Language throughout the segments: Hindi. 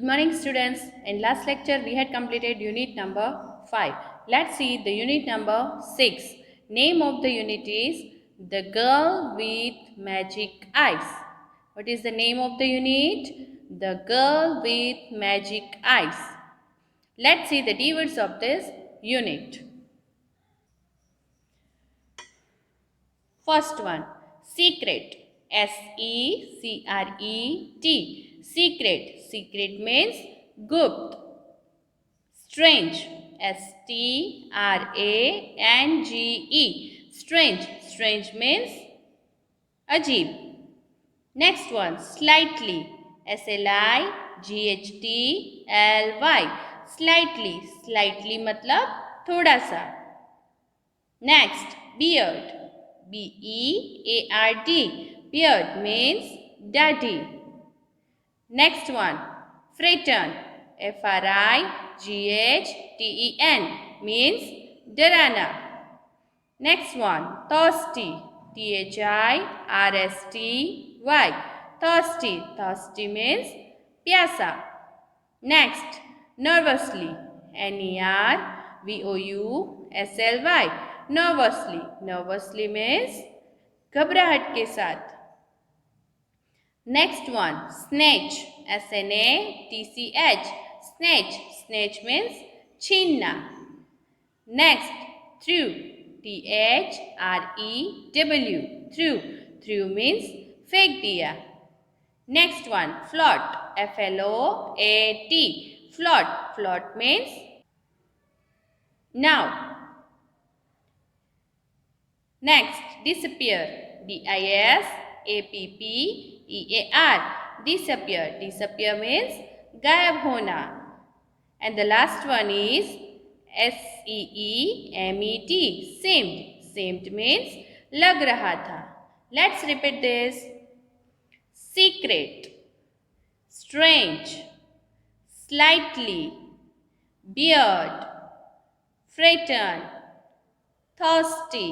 Good morning, students. In last lecture, we had completed unit number 5. Let's see the unit number 6. Name of the unit is The Girl with Magic Eyes. What is the name of the unit? The Girl with Magic Eyes. Let's see the keywords of this unit. First one, secret. S-E-C-R-E-T. Secret. Secret means gupt. Strange. S-T-R-A-N-G-E. Strange. Strange means ajeeb. Next one, slightly. S-L-I-G-H-T-L-Y. Slightly. Slightly मतलब थोड़ा सा. Next, beard. B-E-A-R-D. Beard means daddy. Next one, frighten. F-R-I-G-H-T-E-N means डराना. Next one, thirsty. T-H-I-R-S-T-Y. Thirsty. Thirsty means प्यासा. Next, nervously. N-E-R-V-O-U-S-L-Y. Nervously. Nervously means घबराहट के साथ. Next one, snatch. S-N-A-T-C-H. Snatch. Snatch means छीनना. Next, threw. T-H-R-E-W. Threw. Threw means फेंक दिया. Next one, float. F-L-O-A-T. Float. Float means now. Next, disappear. D-I-S-A-P-P-E-A-R. Disappear. Disappear means गायब होना. And the last one is S-E-E-M-E-T. Seemed. Seemed means लग रहा था. Let's repeat this. Secret. Strange. Slightly. Beard. Frighten. Thirsty.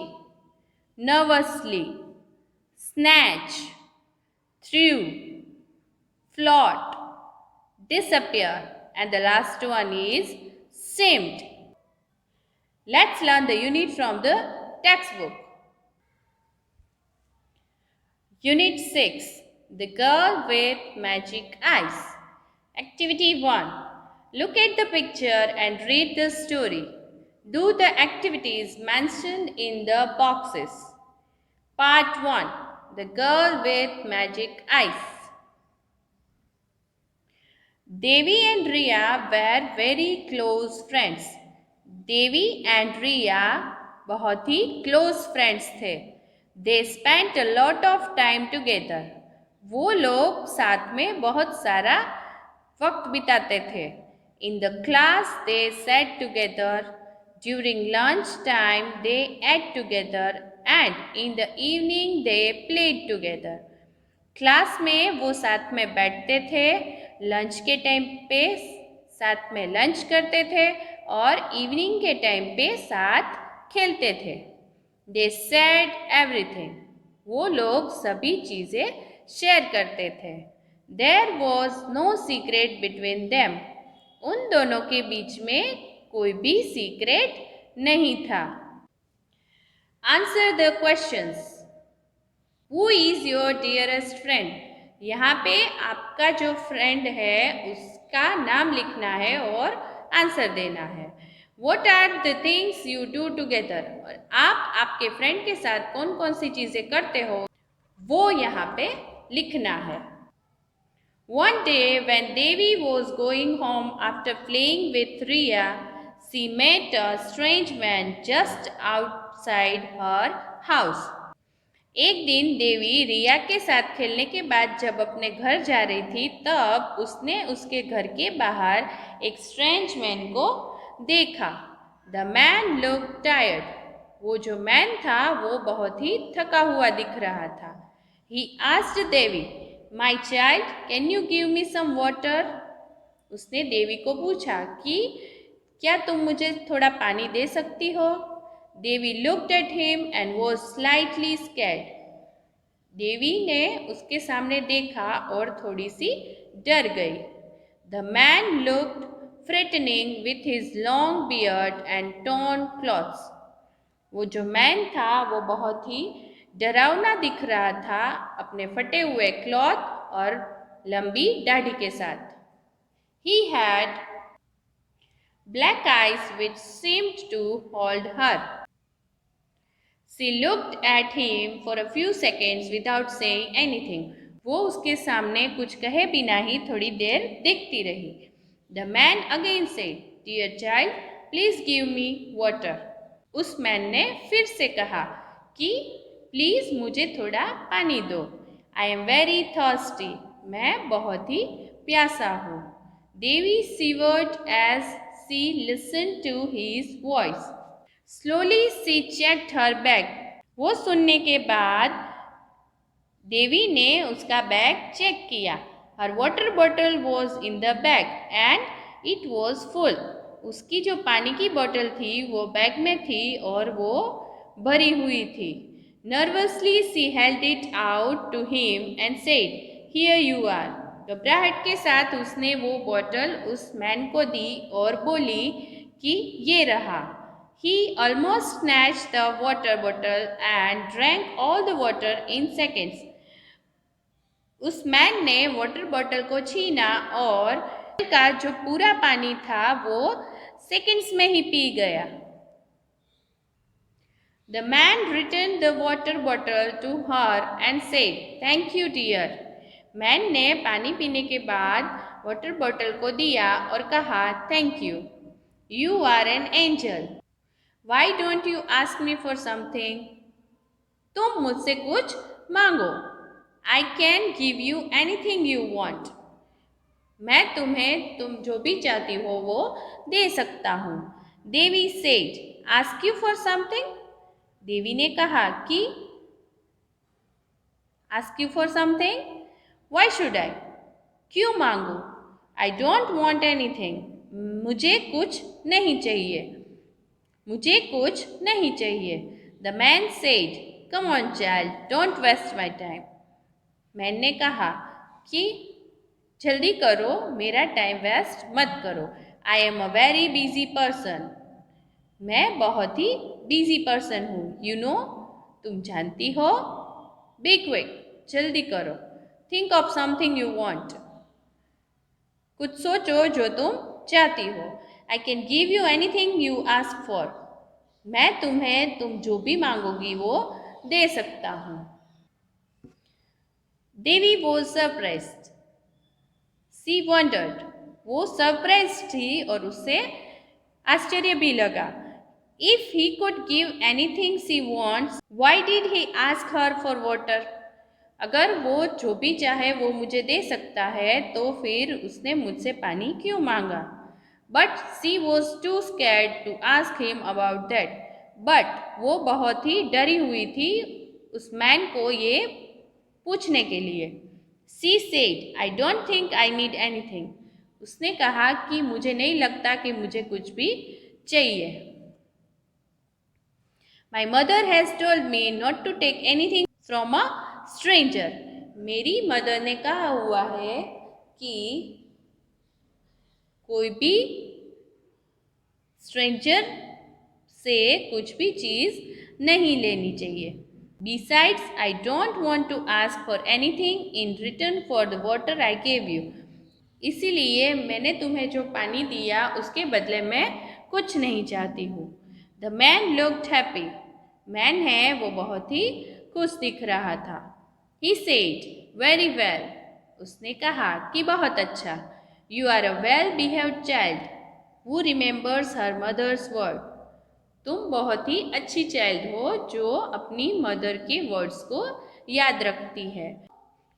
Nervously. Snatch. Threw. Float. Disappear. And the last one is seemed. Let's learn the unit from the textbook. Unit 6. The Girl with Magic Eyes. Activity 1. Look at the picture and read the story. Do the activities mentioned in the boxes. Part 1. The Girl with Magic Eyes. Devi and Riya were very close friends. Devi and Riya बहुत ही close friends थे. They spent a lot of time together. वो लोग साथ में बहुत सारा वक्त बिताते थे. In the class they sat together. During lunch time they ate together and in the evening they played together. Class में वो साथ में बैठते थे, लंच के टाइम पे साथ में लंच करते थे और इवनिंग के टाइम पे साथ खेलते थे. They shared everything. वो लोग सभी चीज़ें शेयर करते थे. There was no secret between them. उन दोनों के बीच में कोई भी सीक्रेट नहीं था. Answer the questions. Who is your dearest friend? यहाँ पे आपका जो फ्रेंड है उसका नाम लिखना है और आंसर देना है. What are the things you do together? और आप आपके फ्रेंड के साथ कौन कौन सी चीज़ें करते हो वो यहाँ पे लिखना है. One day when Devi was going home after playing with Riya, she met a strange man just outside her house. एक दिन देवी रिया के साथ खेलने के बाद जब अपने घर जा रही थी तब उसने उसके घर के बाहर एक स्ट्रेंज मैन को देखा. The man look tired. वो जो मैन था वो बहुत ही थका हुआ दिख रहा था. He asked Devi, my child can you give me some water? उसने देवी को पूछा कि क्या तुम मुझे थोड़ा पानी दे सकती हो? देवी looked at him and was slightly scared. देवी ने उसके सामने देखा और थोड़ी सी डर गई. The man looked threatening with his long beard and torn clothes. वो जो मैन था वो बहुत ही डरावना दिख रहा था अपने फटे हुए क्लॉथ और लंबी दाढ़ी के साथ. He had black eyes which seemed to hold her. She looked at him for a few seconds without saying anything. वो उसके सामने कुछ कहे बिना ही थोड़ी देर देखती रही. The man again said, "Dear child, please give me water." उस मैन ने फिर से कहा कि प्लीज मुझे थोड़ा पानी दो. I am very thirsty. मैं बहुत ही प्यासा हूँ. देवी shivered as she listened to his voice. Slowly she checked her bag. वो सुनने के बाद देवी ने उसका बैग चेक किया. Her water bottle was in the bag and it was full. उसकी जो पानी की बोतल थी वो बैग में थी और वो भरी हुई थी. Nervously she held it out to him and said, "Here you are." घबराहट के साथ उसने वो बोतल उस मैन को दी और बोली कि ये रहा. He almost snatched the water bottle and drank all the water in seconds. उस मैन ने वाटर बॉटल को छीना और का जो पूरा पानी था वो सेकंड्स में ही पी गया. The man returned the water bottle to her and said, "Thank you, dear." Man ने पानी पीने के बाद वाटर बॉटल को दिया और कहा, "Thank you. You are an angel. Why don't you ask me for something?" तुम मुझसे कुछ मांगो. I can give you anything you want. मैं तुम्हें तुम जो भी चाहती हो वो दे सकता हूँ. देवी said, "Ask you for something?" देवी ने कहा कि ask you for something? Why should I? क्यों मांगू? I don't want anything. मुझे कुछ नहीं चाहिए. मुझे कुछ नहीं चाहिए. The man said, "Come on, child, don't waste my time." Man ने कहा कि जल्दी करो, मेरा टाइम वेस्ट मत करो. I am a very busy person. मैं बहुत ही बिजी पर्सन हूँ. यू नो, तुम जानती हो. बी क्विक, जल्दी करो. Think of something you want. कुछ सोचो जो तुम चाहती हो. I can give you anything you ask for. मैं तुम्हें तुम जो भी मांगोगी वो दे सकता हूँ. Devi was surprised. She wondered. वो सरप्राइज थी और उसे आश्चर्य भी लगा. If he could give anything she wants, why did he ask her for water? अगर वो जो भी चाहे वो मुझे दे सकता है तो फिर उसने मुझसे पानी क्यों मांगा? But she was too scared to ask him about that. But वो बहुत ही डरी हुई थी उस मैन को ये पूछने के लिए. She said, "I don't think I need anything." उसने कहा कि मुझे नहीं लगता कि मुझे कुछ भी चाहिए. My mother has told me not to take anything from a stranger. मेरी मदर ने कहा हुआ है कि कोई भी स्ट्रेंजर से कुछ भी चीज़ नहीं लेनी चाहिए. Besides, I don't want to ask for anything in return for the water I gave you. इसीलिए मैंने तुम्हें जो पानी दिया उसके बदले में कुछ नहीं चाहती हूँ. The man looked happy. Man है वो बहुत ही खुश दिख रहा था. He said, "Very well." उसने कहा कि बहुत अच्छा. You are a well-behaved child who remembers her mother's word. तुम बहुत ही अच्छी चाइल्ड हो जो अपनी मदर के वर्ड्स को याद रखती है.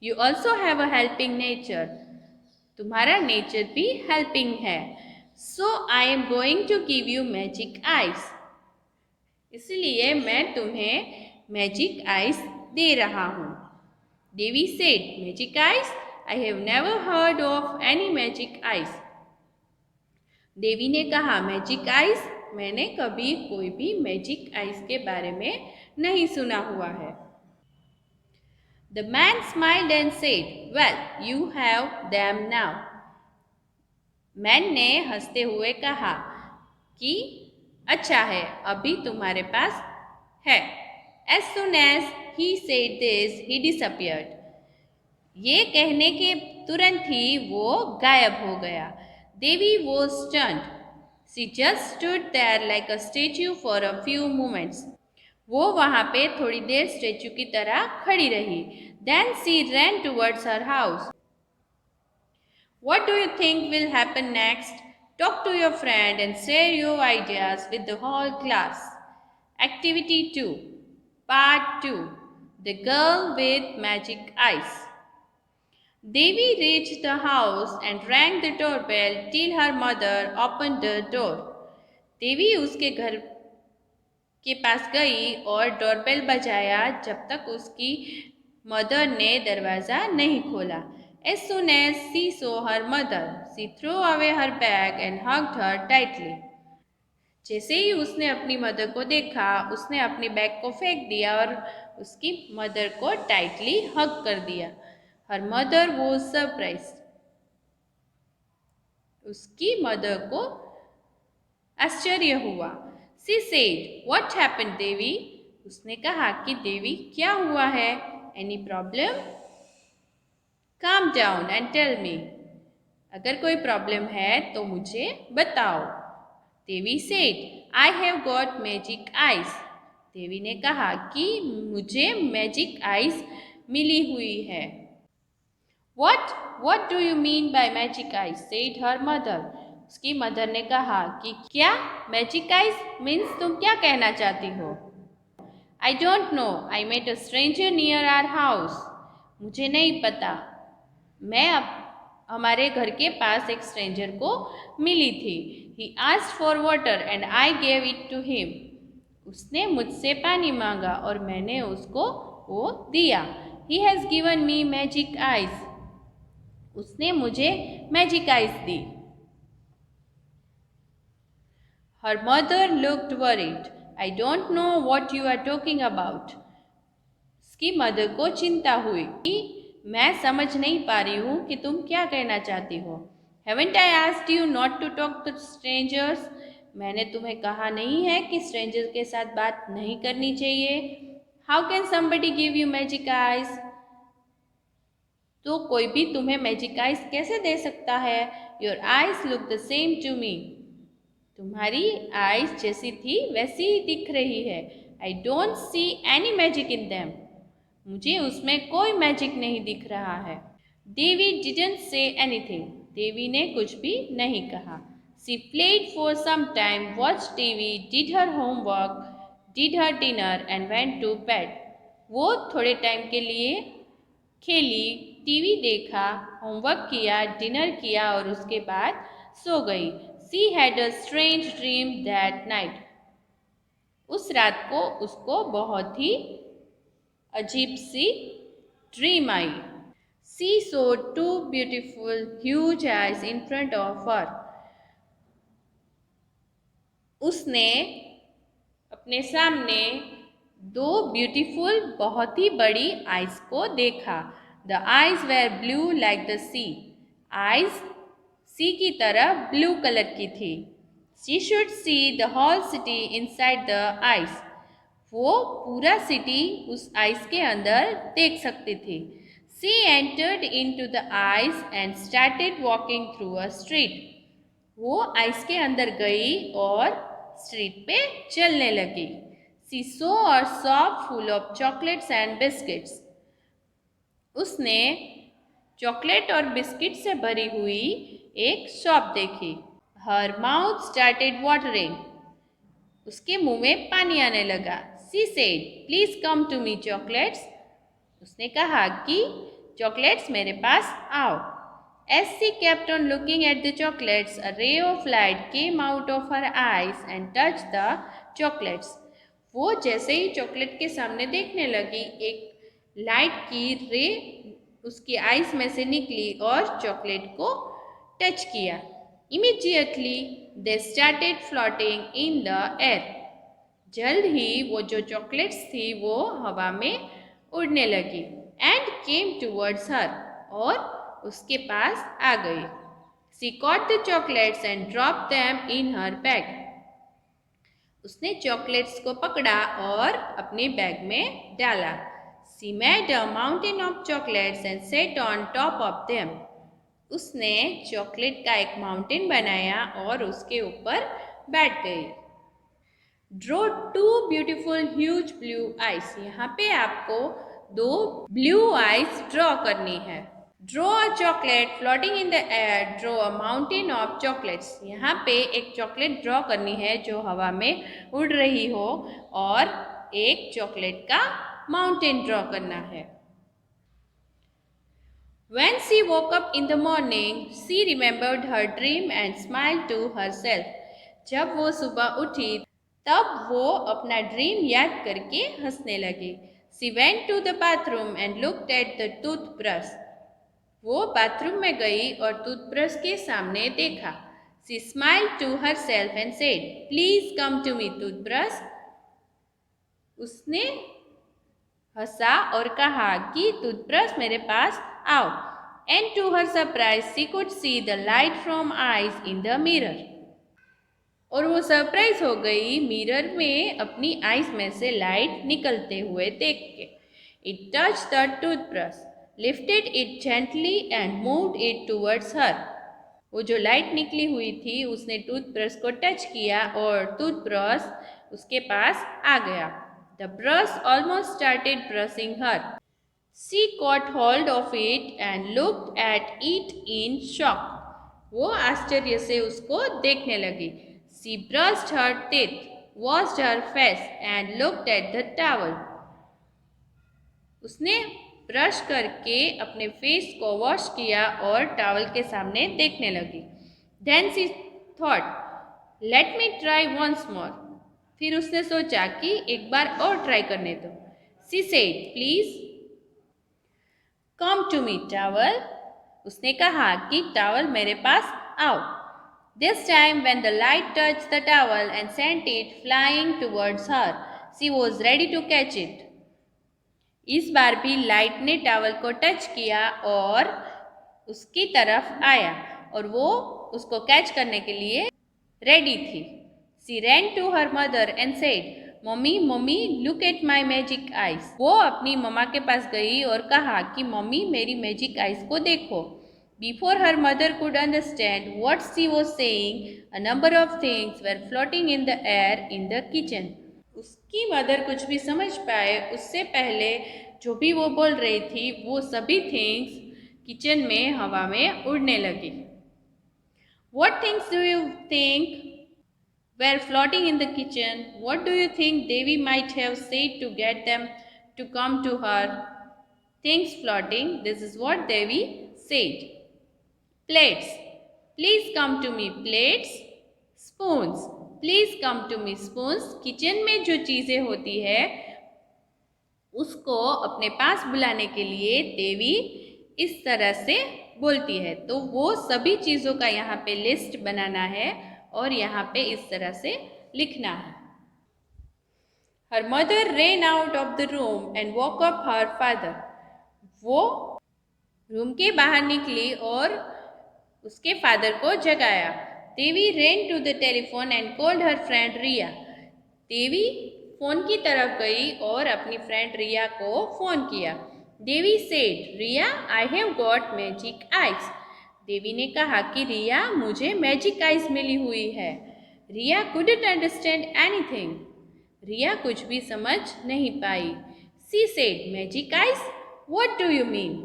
You also have a helping nature. तुम्हारा नेचर भी हेल्पिंग है. So I am going to give you magic eyes. इसलिए मैं तुम्हें मैजिक आइज दे रहा हूँ. Devi said, "magic eyes? I have never heard of any magic eyes." Devi ने कहा, मैजिक आइज? मैंने कभी कोई भी मैजिक आइज के बारे में नहीं सुना हुआ है. The man smiled and said, "Well, you have them now." Man ने हंसते हुए कहा कि अच्छा है, अभी तुम्हारे पास है। As soon as he said this, he disappeared. ये कहने के तुरंत ही वो गायब हो गया। देवी was stunned. She just stood there like a statue for a few moments. वो वहाँ पे थोड़ी देर स्टेचू की तरह खड़ी रही। Then she ran towards her house. What do you think will happen next? Talk to your friend and share your ideas with the whole class. Activity 2, Part 2, The Girl with Magic Eyes. Devi reached the house and rang the doorbell till her mother opened the door. देवी उसके घर के पास गई और डोरबेल बजाया जब तक उसकी मदर ने दरवाज़ा नहीं खोला। As soon as she saw her mother, she threw away her bag and hugged her tightly. जैसे ही उसने अपनी मदर को देखा, उसने अपनी बैग को फेंक दिया और उसकी मदर को टाइटली हग कर दिया। Her mother was surprised. उसकी मदर को आश्चर्य हुआ। She said, "What happened, देवी?" उसने कहा कि देवी क्या हुआ है? Any problem? Calm down and tell me. अगर कोई प्रॉब्लम है तो मुझे बताओ। देवी said, "I have got magic eyes." देवी ने कहा कि मुझे मैजिक आइज मिली हुई है। What? What do you mean by magic eyes? said her mother. उसकी मदर ने कहा कि क्या मैजिक आइज मीन्स तुम क्या कहना चाहती हो? I don't know. I met a stranger near our house. मुझे नहीं पता। मैं अब हमारे घर के पास एक स्ट्रेंजर को मिली थी। He asked for water and I gave it to him. उसने मुझसे पानी मांगा और मैंने उसको वो दिया। He has given me magic eyes. उसने मुझे magic eyes the. Her mother looked worried. I don't know what you are talking about. उसकी मदर को चिंता हुई कि मैं समझ नहीं पा रही हूँ कि तुम क्या कहना चाहती हो। Haven't I asked you not to talk to strangers? मैंने तुम्हें कहा नहीं है कि स्ट्रेंजर के साथ बात नहीं करनी चाहिए। How can somebody give you magic eyes? तो कोई भी तुम्हें मैजिक आइज कैसे दे सकता है? Your eyes look the same to me. तुम्हारी आइज जैसी थी वैसी ही दिख रही है। I don't see any magic in them. मुझे उसमें कोई मैजिक नहीं दिख रहा है। देवी डिडंट से एनीथिंग। देवी ने कुछ भी नहीं कहा। She played for some time, watch TV, did her homework, did her dinner and went to bed. वो थोड़े टाइम के लिए खेली, टीवी देखा, होमवर्क किया, डिनर किया और उसके बाद सो गई। She had a strange dream that night. उस रात को उसको बहुत ही अजीब सी ड्रीम आई। She saw two beautiful huge eyes in front of her. उसने अपने सामने दो ब्यूटीफुल बहुत ही बड़ी आइज को देखा। The eyes were blue like the sea. Eyes sea की तरह ब्लू कलर की थी। She should see the whole city inside the eyes. वो पूरा सिटी उस आइज के अंदर देख सकती थी। She entered into the eyes and started walking through a street. वो आइस के अंदर गई और स्ट्रीट पे चलने लगी। She saw a shop full of chocolates and biscuits. उसने चॉकलेट और बिस्किट से भरी हुई एक शॉप देखी। Her mouth started watering. उसके मुंह में पानी आने लगा। She said, "Please come to me, chocolates." उसने कहा कि चॉकलेट्स मेरे पास आओ। As she kept on looking at the chocolates, a ray of light came out of her eyes and touched the chocolates. वो जैसे ही चॉकलेट के सामने देखने लगी, एक लाइट की रे उसकी आइज में से निकली और चॉकलेट को टच किया। Immediately they started floating in the air. जल्द ही वो जो चॉकलेट्स थी वो हवा में उड़ने लगी। And came towards her. और उसके पास आ गई। She caught the chocolates and dropped them in her bag. उसने चॉकलेट्स को पकड़ा और अपने बैग में डाला. She made a mountain of chocolates and sat on top of them. उसने चॉकलेट का एक माउंटेन बनाया और उसके ऊपर बैठ गई. Draw two beautiful huge blue eyes. यहाँ पे आपको दो ब्लू आइज ड्रॉ करनी है. Draw a chocolate floating in the air. Draw a mountain of chocolates. यहाँ पे एक चॉकलेट ड्रॉ करनी है जो हवा में उड़ रही हो और एक चॉकलेट का माउंटेन ड्रॉ करना है. When she woke up in the morning, she remembered her dream and smiled to herself. जब वो सुबह उठी तब वो अपना ड्रीम याद करके हंसने लगी. She went to the bathroom and looked at the toothbrush. वो बाथरूम में गई और टूथब्रश के सामने देखा. She smiled to herself and said, "Please come to me, toothbrush." उसने हंसा और कहा कि टूथब्रश मेरे पास आओ. And to her surprise, she could see the light from eyes in the mirror. और वो सरप्राइज हो गई मिरर में अपनी आइज में से लाइट निकलते हुए देख के. It touched the toothbrush, lifted it gently and moved it towards her. वो जो लाइट निकली हुई थी उसने टूथब्रश को टच किया और टूथब्रश उसके पास आ गया. The brush almost started brushing her. She caught hold of it and looked at it in shock. वो आश्चर्य से उसको देखने लगी. She brushed her teeth, washed her face and looked at the towel. उसने ब्रश करके अपने फेस को वॉश किया और टॉवल के सामने देखने लगी. Then she thought, "Let me try once more." फिर उसने सोचा कि एक बार और ट्राई करने दो. She said, "Please come to me, towel." उसने कहा कि टॉवल मेरे पास आओ. This time when the light touched the towel and sent it flying towards her, she was ready to catch it. इस बार भी लाइट ने टॉवल को टच किया और उसकी तरफ आया और वो उसको कैच करने के लिए रेडी थी. She ran to her mother and said, "Mommy, mommy, look at my magic eyes." वो अपनी मम्मा के पास गई और कहा कि मम्मी मेरी मैजिक आइज को देखो. Before her mother could understand what she was saying, a number of things were floating in the air in the kitchen. उसकी मदर कुछ भी समझ पाए उससे पहले जो भी वो बोल रही थी वो सभी थिंग्स किचन में हवा में उड़ने लगी. What things do you think were floating in the kitchen? What do you think Devi might have said to get them to come to her? Things floating. This is what Devi said. Plates. Please come to me, plates. Spoons. Please come to me, spoons. Kitchen में जो चीज़ें होती है उसको अपने पास बुलाने के लिए देवी इस तरह से बोलती है. तो वो सभी चीज़ों का यहाँ पे लिस्ट बनाना है और यहाँ पे इस तरह से लिखना है. Her mother ran out of the room and woke up her father. वो रूम के बाहर निकली और उसके फादर को जगाया. देवी ran to the telephone and called her friend Riya. Devi phone की तरफ गई और अपनी फ्रेंड रिया को फोन किया. देवी said, "Riya, I have got magic eyes." देवी ने कहा कि रिया मुझे मैजिक आइज मिली हुई है. रिया couldn't understand anything. रिया कुछ भी समझ नहीं पाई. She said, "Magic eyes? What do you mean?"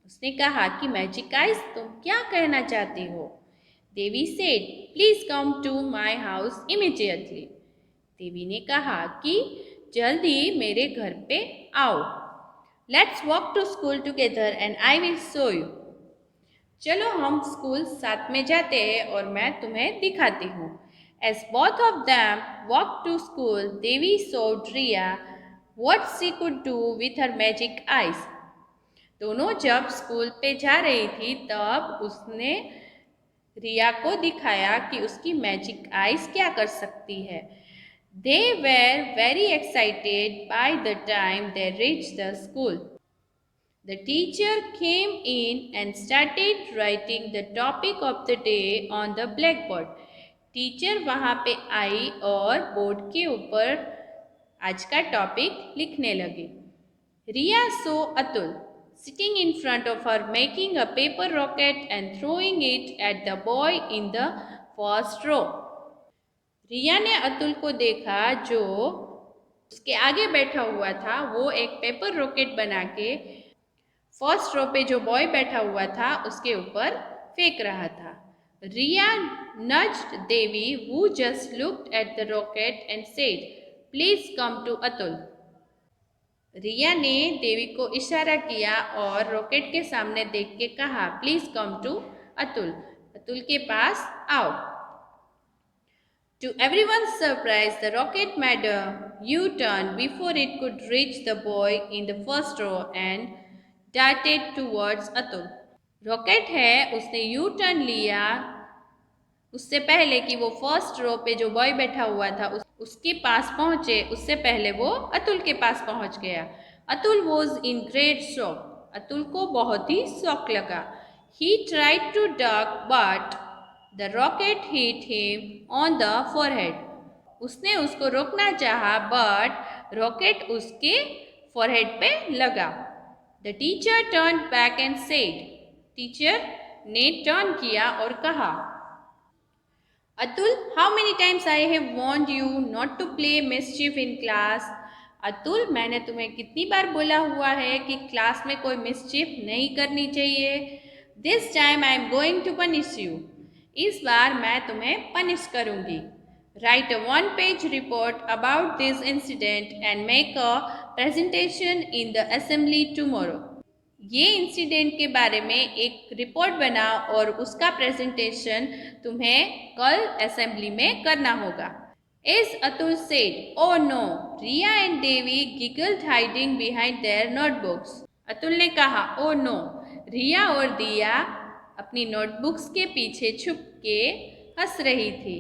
उसने कहा कि मैजिक आइज तुम क्या कहना चाहती हो. देवी said, "Please come to my house immediately." देवी ने कहा कि जल्दी मेरे घर पे आओ. Let's walk to school together and I will show you. चलो हम स्कूल साथ में जाते हैं और मैं तुम्हें दिखाती हूँ. As both of them walked to school, Devi showed Riya what she could do with her magic eyes. दोनों जब स्कूल पे जा रही थी तब उसने रिया को दिखाया कि उसकी मैजिक आइज क्या कर सकती है. They were very excited by the time they reached the school. The teacher came in and started writing the topic of the day on the blackboard. Teacher वहाँ पे आई और बोर्ड के ऊपर आज का टॉपिक लिखने लगी. Riya saw Atul sitting in front of her making a paper rocket and throwing it at the boy in the first row. रिया ने अतुल को देखा जो उसके आगे बैठा हुआ था. वो एक पेपर रॉकेट बना के फर्स्ट रो पे जो बॉय बैठा हुआ था उसके ऊपर फेंक रहा था. रिया nudged Devi who just looked at the rocket and said, "Please come to Atul." रिया ने देवी को इशारा किया और रॉकेट के सामने देख के कहा, "Please come to Atul." Atul के पास आओ. To everyone's surprise, the rocket made a U-turn before it could reach the boy in the first row and darted towards Atul. Rocket है उसने यू टर्न लिया उससे पहले कि वो फर्स्ट रो पे जो बॉय बैठा हुआ था उसके पास पहुंचे. उससे पहले वो अतुल के पास पहुंच गया. Atul was in great shock. Atul को बहुत ही शौक लगा. He tried to duck but the rocket hit him on the forehead. उसने उसको रोकना चाहा बट रॉकेट उसके फोरहेड पे लगा. The teacher turn back and said. Teacher ने टर्न किया और कहा, Atul, how many times I have warned you not to play mischief in class. Atul, मैंने तुम्हें कितनी बार बोला हुआ है कि क्लास में कोई मिसचिफ नहीं करनी चाहिए. This time I am going to punish you. इस बार मैं तुम्हें पनिश करूंगी. Write a 1-page report about this incident and make a presentation in the assembly tomorrow. ये इंसिडेंट के बारे में एक रिपोर्ट बनाओ और उसका प्रेजेंटेशन तुम्हें कल असेंबली में करना होगा. As Atul said, "Oh no!" Riya and Devi giggled hiding behind their notebooks. Atul ने कहा, "Oh no!" रिया और दिया अपनी नोटबुक्स के पीछे छुप के हंस रही थी.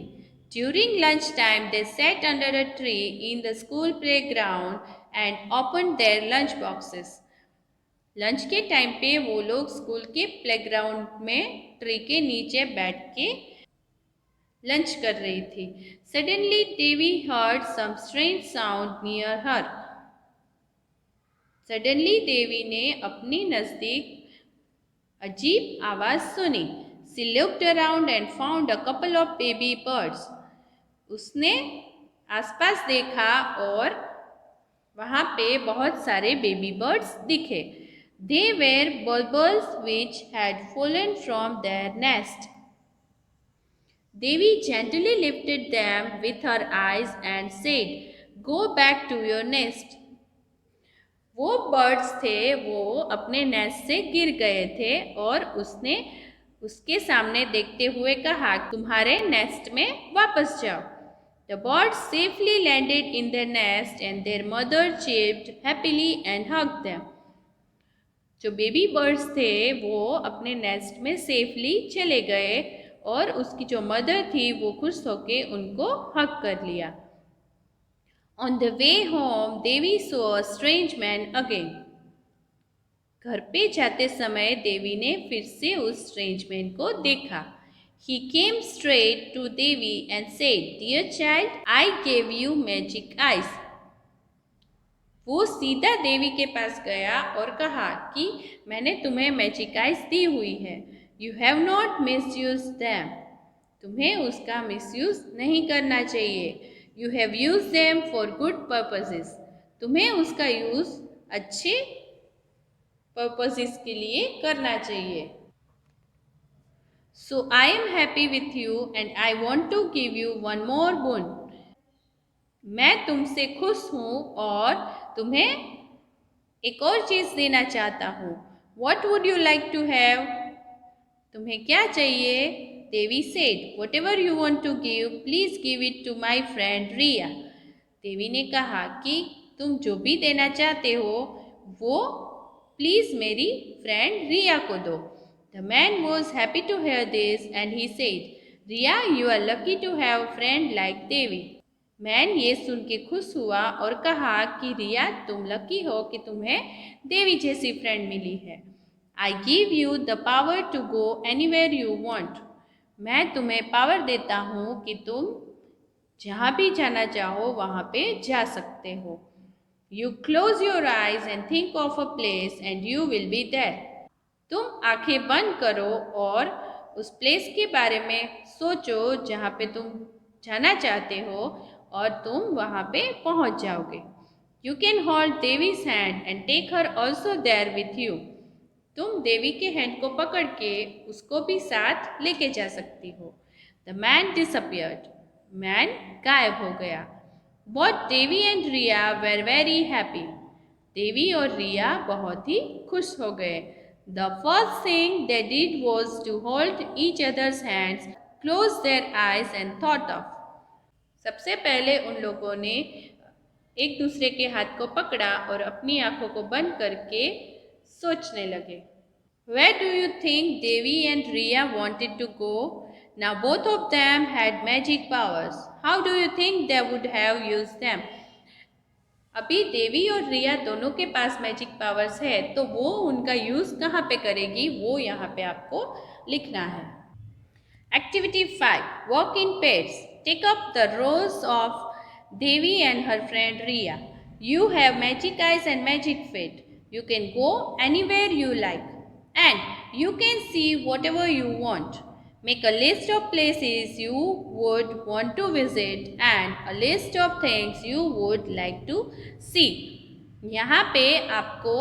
During lunch time, they sat under a tree in the school playground and opened their lunch boxes. Lunch के टाइम पे वो लोग स्कूल के प्लेग्राउंड में ट्री के नीचे बैठ के लंच कर रही थी. Suddenly Devi heard some strange sound near her. Suddenly Devi ने अपनी नज़दीक अजीब आवाज़ सुनी. She looked around and found a couple of baby birds. उसने आसपास देखा और वहाँ पे बहुत सारे बेबी बर्ड्स दिखे. They were bulbuls which had fallen from their nest. Devi gently lifted them with her eyes and said, "Go back to your nest." वो बर्ड्स थे वो अपने नेस्ट से गिर गए थे और उसने उसके सामने देखते हुए कहा, तुम्हारे नेस्ट में वापस जाओ. The birds safely landed in their nest and their mother chirped happily and hugged them. जो बेबी बर्ड्स थे वो अपने नेस्ट में सेफली चले गए और उसकी जो मदर थी वो खुश होके उनको हग कर लिया. On the way home, Devi saw a strange man again. घर पे जाते समय देवी ने फिर से उस स्ट्रेंज मैन को देखा. He came straight to Devi and said, "Dear child, I gave you magic eyes." वो सीधा देवी के पास गया और कहा कि मैंने तुम्हें मैजिक आइज दी हुई है. You have not misused them. तुम्हें उसका मिसयूज नहीं करना चाहिए. You have used them for good purposes. तुम्हें उसका यूज अच्छे पर्पसेस के लिए करना चाहिए. So I am happy with you and I want to give you one more boon. मैं तुमसे खुश हूँ और तुम्हें एक और चीज़ देना चाहता हूँ. What would you like to have? तुम्हें क्या चाहिए? देवी said, "Whatever you want to give, please give it to my friend Riya." देवी ने कहा कि तुम जो भी देना चाहते हो वो प्लीज़ मेरी फ्रेंड रिया को दो. The man was happy to hear this and he said, "Riya, you are lucky to have a friend like Devi." Man ये सुन के खुश हुआ और कहा कि रिया, तुम लकी हो कि तुम्हें देवी जैसी फ्रेंड मिली है। I give you the power to go anywhere you want. मैं तुम्हें पावर देता हूँ कि तुम जहाँ भी जाना चाहो वहाँ पे जा सकते हो। You close your eyes and think of a place and you will be there. तुम आंखें बंद करो और उस प्लेस के बारे में सोचो जहाँ पे तुम जाना चाहते हो और तुम वहाँ पे पहुँच जाओगे। You can hold Devi's hand and take her also there with you. तुम देवी के हैंड को पकड़ के उसको भी साथ लेके जा सकती हो। The man disappeared. मैन गायब हो गया। Both Devi and Riya were very happy. Devi और रिया बहुत ही खुश हो गए। The first thing they did was to hold each other's hands, close their eyes and thought of. सबसे पहले उन लोगों ने एक दूसरे के हाथ को पकड़ा और अपनी आंखों को बंद करके सोचने लगे। Where do you think Devi and Riya wanted to go? Now both of them had magic powers. How do you think they would have used them? अभी देवी और रिया दोनों के पास मैजिक पावर्स है, तो वो उनका यूज़ कहाँ पे करेगी वो यहाँ पे आपको लिखना है। Activity 5, walk in pairs. Take up the roles of Devi and her friend Riya. You have magic eyes and magic feet. You can go anywhere you like and you can see whatever you want. Make a list of places you would want to visit and a list of things you would like to see. यहाँ पे आपको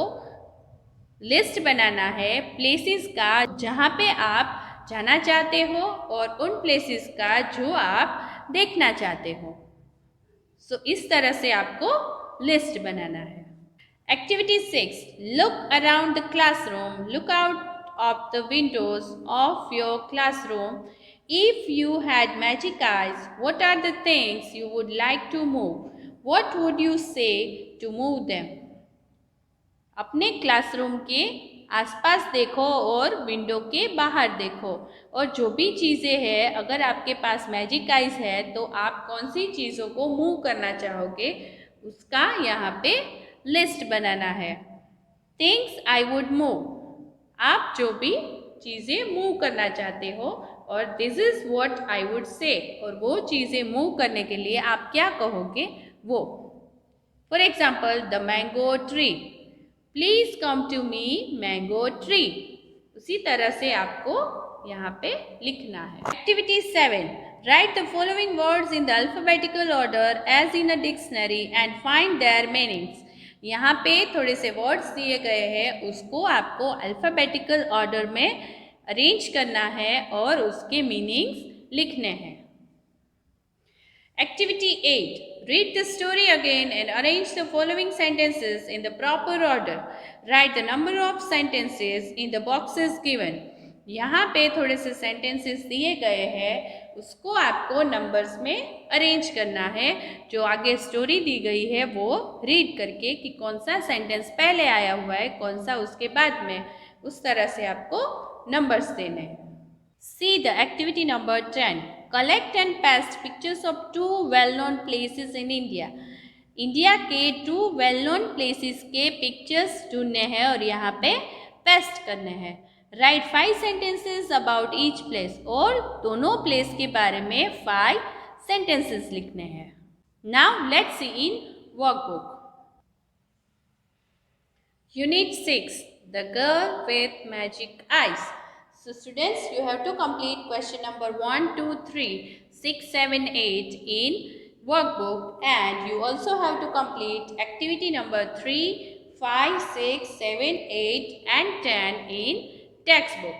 लिस्ट बनाना है प्लेसेस का जहाँ पे आप जाना चाहते हो और उन प्लेसेस का जो आप देखना चाहते हो। इस तरह से आपको लिस्ट बनाना है। Activity 6. Look around the classroom. Look out of the windows of your classroom. If you had magic eyes, what are the things you would like to move? What would you say to move them? अपने क्लासरूम के आसपास देखो और विंडो के बाहर देखो और जो भी चीज़ें हैं, अगर आपके पास मैजिक आइज है तो आप कौन सी चीज़ों को मूव करना चाहोगे उसका यहाँ पे लिस्ट बनाना है। थिंग्स आई वुड मूव, आप जो भी चीज़ें मूव करना चाहते हो, और this is what I would say, और वो चीज़ें मूव करने के लिए आप क्या कहोगे वो। For example, the mango tree, please come to me mango tree. उसी तरह से आपको यहाँ पे लिखना है। Activity 7, write the following words in the alphabetical order as in a dictionary and find their meanings. यहाँ पे थोड़े से वर्ड्स दिए गए हैं, उसको आपको अल्फ़ाबेटिकल ऑर्डर में अरेंज करना है और उसके मीनिंग्स लिखने हैं। Activity 8, read the story again and arrange the following sentences in the proper order. Right the number of sentences in the boxes given. यहाँ पे थोड़े से सेंटेंसेस दिए गए हैं, उसको आपको नंबर्स में अरेंज करना है। जो आगे स्टोरी दी गई है वो रीड करके कि कौन सा सेंटेंस पहले आया हुआ है, कौन सा उसके बाद में, उस तरह से आपको नंबर्स देने हैं। See the activity number 10, collect and paste pictures of 2 well known places in India. India के 2 वेल नोन प्लेसेस के पिक्चर्स ढूंढने हैं और यहाँ पे पेस्ट करने हैं। Right 5 sentences about each place, और दोनों प्लेस के बारे में 5 सेंटेंसेस लिखने हैं। Now let's see in workbook. Unit 6, the girl with magic eyes. So students, you have to complete question number 1, 2, 3, 6, 7, 8 in workbook, and you also have to complete activity number 3, 5, 6, 7, 8 and 10 in textbook.